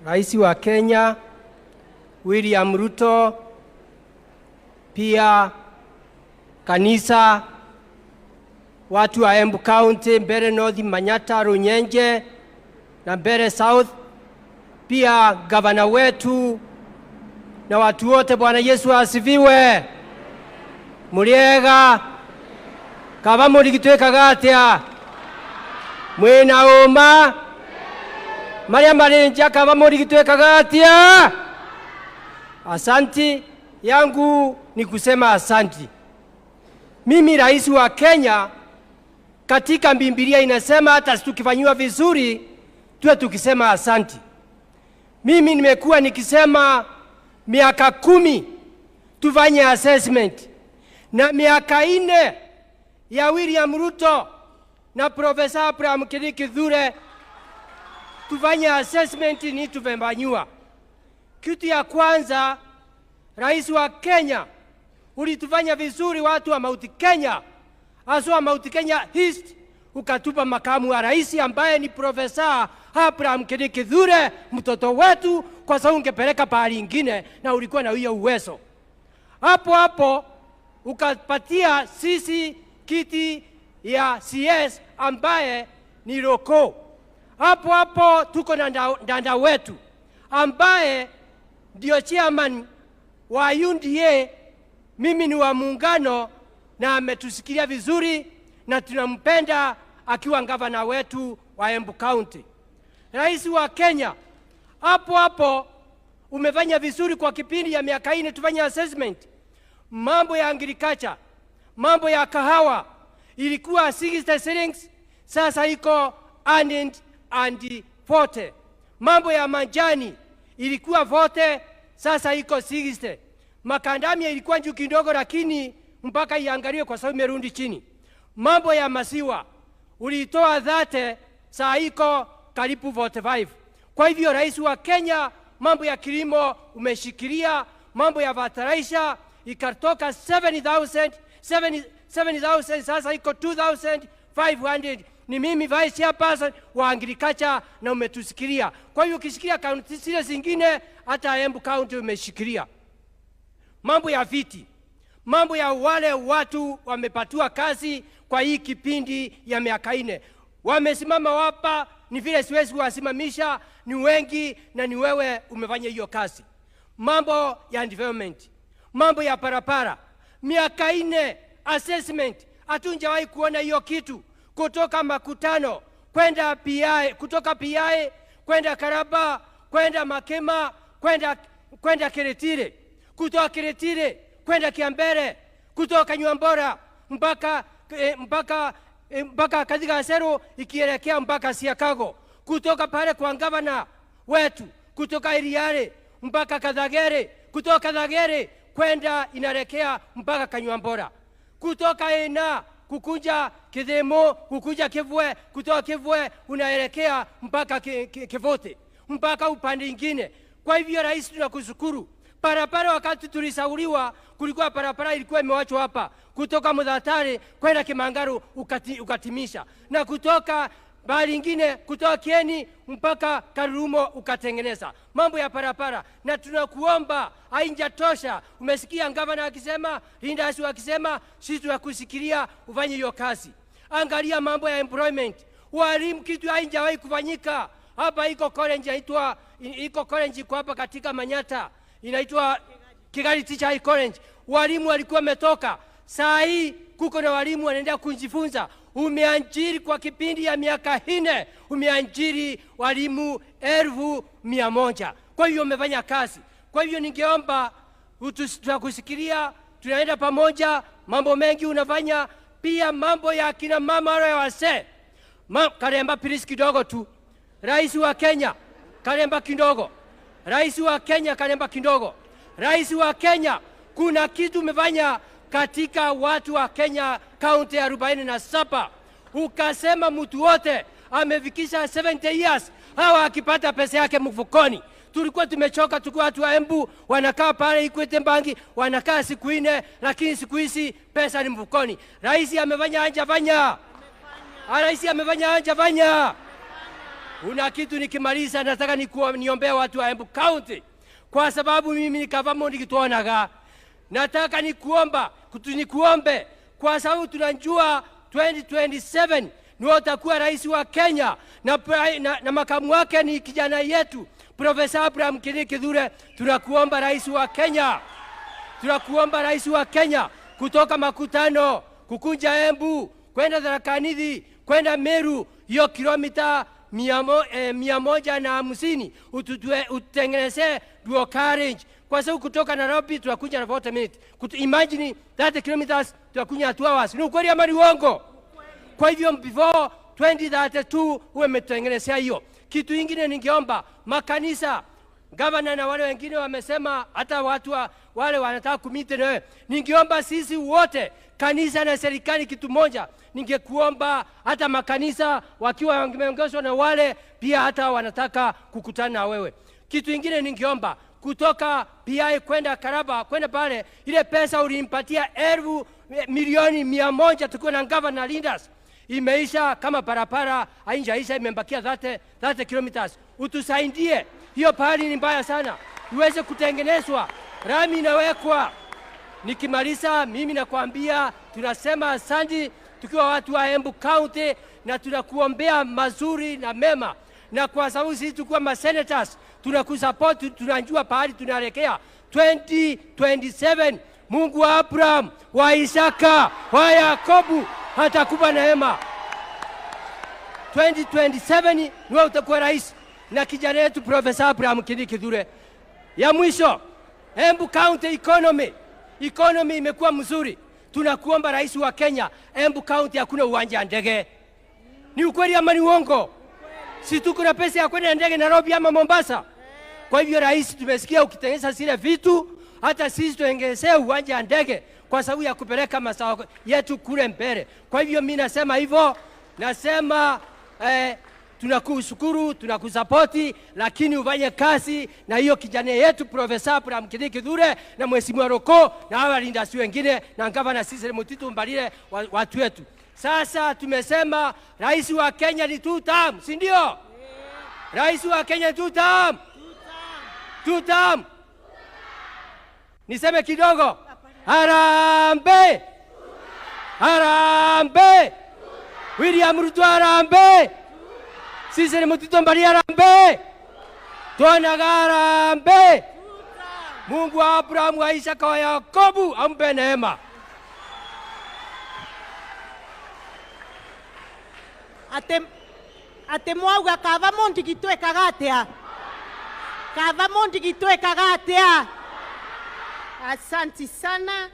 Rais wa Kenya William Ruto, pia kanisa, watu wa Embu County, Mbeere North, Manyata, Runyenje na Mbeere South, pia gavana wetu na watu wote. Bwana Yesu asifiwe. Muriega kaba muri gitwekaga atia mwina uma Maria Marenja kaba muri gitwekaga atia. Asanti yangu ni kusema asanti. Mimi rais wa Kenya, katika Biblia inasema hata tukifanywa vizuri tuwe tukisema asanti. Mimi nimekuwa nikisema miaka 10 tufanye assessment, na miaka 4 ya William Ruto na Professor Abraham Kithure tufanye assessment ni tufembanyua. Kitu ya kwanza, rais wa Kenya ulitufanya vizuri watu wa Mount Kenya, aswa Mount Kenya East, ukatupa makamu wa rais ambaye ni Professor Abraham Kithure, mtoto wetu, kwa sababu ungepeleka pahali ingine na ulikuwa na hiyo uwezo. Hapo ukapatia sisi kiti ya CS ambaye ni Roko. Hapo tuko na Ndanda wetu ambaye ndio chairman wa UNDA. Mimi ni wa muungano na ametusikilia vizuri na tunampenda akiwa gavana wetu wa Embu County. Rais wa Kenya, hapo umefanya vizuri kwa kipindi ya miaka 4 tufanye assessment. Mambo ya agriculture, mambo ya kahawa ilikuwa 60 shillings, sasa iko 140. Mambo ya manjani ilikuwa 40, sasa iko 60. Makandamia ilikuwa juu kidogo, lakini mpaka iangaliwe kwa sababu imerudi chini. Mambo ya maziwa ulitoa 30, saa iko karibu 45. Kwa hivyo rais wa Kenya, mambo ya kilimo umeshikilia. Mambo ya fertilizer ikatoka 7,000 sasa iko 2,500. Ni mimi vice chairperson wa agriculture na umetusikilia. Kwa hivyo ukishikilia kaunti zile zingine, hata Embu County umeshikilia. Mambo ya viti, mambo ya wale watu wamepatiwa kazi kwa hii kipindi ya miaka 4 wamesimama hapa, ni vile siwezi kuwasimamisha, ni wengi na ni wewe umefanya hiyo kazi. Mambo ya environment, mambo ya barabara, miaka 4 assessment, hatunjawahi kuona hiyo kitu. Kutoka Makutano kwenda PI, kutoka PI kwenda Karaba, kwenda Makema, kwenda Kiretire, kutoka Kiretire kwenda Kiambere, kutoka Nywambora mpaka katika Asero ikielekea mpaka Siakago, kutoka pale kwa gavana wetu, kutoka Iriare mpaka Kathagere, kutoka Kathagere kwenda inaelekea mpaka Kanywambora, kutoka Ena kukuja Kidhemo, kukuja Kivwe, kutoka Kivwe unaelekea mpaka Kivote, mpaka upande ingine. Kwa hivyo rais, tunakushukuru. Barabara wakati tulisauliwa, kulikuwa barabara ilikuwa imewachwa hapa kutoka Mudhatare kwenda Kimangaru ukatimisha, na kutoka bahari ingine kutoka Kieni mpaka Karumo ukatengeneza mambo ya barabara. Na tunakuomba, hainjatosha. Umesikia gavana akisema, Linda akisema, sisi tunakusikilia ufanye hiyo kazi. Angalia mambo ya employment, walimu, kitu hainjawahi kufanyika hapa. Iko college kwa hapa katika Manyata inaitwa Kigali Teacher College. Walimu walikuwa wametoka, saa hii kuko na walimu wanaendelea kujifunza. Umeanjiri kwa kipindi ya miaka 4, umeanjiri walimu 1,100. Kwa hiyo umefanya kazi. Kwa hivyo ningeomba tutakusikilia, tunaenda pamoja, mambo mengi unafanya. Pia mambo ya kina mama wale wase, Karemba please kidogo tu. Rais wa Kenya Karemba kidogo. Rais wa Kenya Karemba kidogo. Rais wa Kenya, kuna kitu umefanya katika watu wa Kenya kaunti 47. Ukasema mtu wote amefikisha 70 years hawa akipata pesa yake mfukoni. Tulikuwa tumechoka, tulikuwa watu wa Embu wanakaa pale Equity Bank wanakaa siku 4, lakini siku hizi pesa ni mfukoni. Rais amefanya hajafanya? Rais amefanya hajafanya? Una kitu nikimaliza nataka niombe watu wa Embu County. Kwa sababu mimi ni government nikituonaga. Nataka nikuombe kwa sababu tunajua 2027 ni utakuwa rais wa Kenya na makamu wake ni kijana yetu Profesa Abraham Kithure. Tunakuomba rais wa Kenya. Tunakuomba rais wa Kenya kutoka Makutano kukunja Embu kwenda Tharaka Nithi kwenda Meru hiyo kilomita 150 ututengeneze dual carriage kwa sababu kutoka Nairobi tunakuja na 40 minutes. Imagine 30 kilometers tunakuja na 2 hours. Ni ukweli ama ni uongo? Kwa hivyo before 2032 uwe umetengenezea hiyo. Kitu kingine ningeomba makanisa, gavana na wale wengine wamesema hata watu wale wanataka kumite na wewe. Ningeomba sisi wote kanisa na serikali kitu moja. Ningekuomba hata makanisa wakiwa wameongozwa na wale pia hata wanataka kukutana na wewe. Kitu kingine ningeomba kutoka PI kwenda Karaba kwenda pale ile pesa ulimpatia milioni 100 tukiwa na governor leaders imeisha kama barabara hainjaisha imebakia 30 kilometers. Utusaidie hiyo pahali ni mbaya sana iweze kutengenezwa, rami inawekwa. Nikimaliza mimi nakwambia tunasema asante tukiwa watu wa Embu County na tunakuombea mazuri na mema, na kwa sababu sisi tukiwa ma senators tunakusupport, tunajua pahali tunaelekea 2027. Mungu wa Abraham, wa Isaka, wa Yakobu hatakupa neema. 2027 ni wewe utakuwa rais na kijana yetu Profesa Abraham Kithure. Ya mwisho, Embu County economy imekuwa mzuri. Tunakuomba rais wa Kenya, Embu County hakuna uwanja wa ndege. Ni ukweli ama ni uongo? Si tuko na pesa ya kwenda ndege Nairobi ama Mombasa? Kwa hivyo rais, tumesikia ukitengeneza zile vitu, hata sisi tuongezee uwanja wa ndege kwa sababu ya kupeleka mazao yetu kule mbele. Kwa hivyo mimi nasema hivyo, nasema tunakushukuru, tunakusapoti, lakini ufanye kazi na hiyo kijana yetu Profesa Abraham Kithure na Mheshimiwa Roko na hawa leaders wengine na gavana Cecily Mutito Mbalile watu wetu. Sasa tumesema rais wa Kenya ni 2 term, si ndio? Yeah. Rais wa Kenya 2 term. 2 term. Niseme kidogo. Harambee! Harambee! William Ruto harambee! Cecily Mutito Mbalile harambee! Tuonaga harambee! Mungu wa Abraham, wa Isaka, wa Yakobu ampe neema. Ate mwauga kava mondi gitwekaga atia? Kava mondi gitwekaga atia? Asante sana.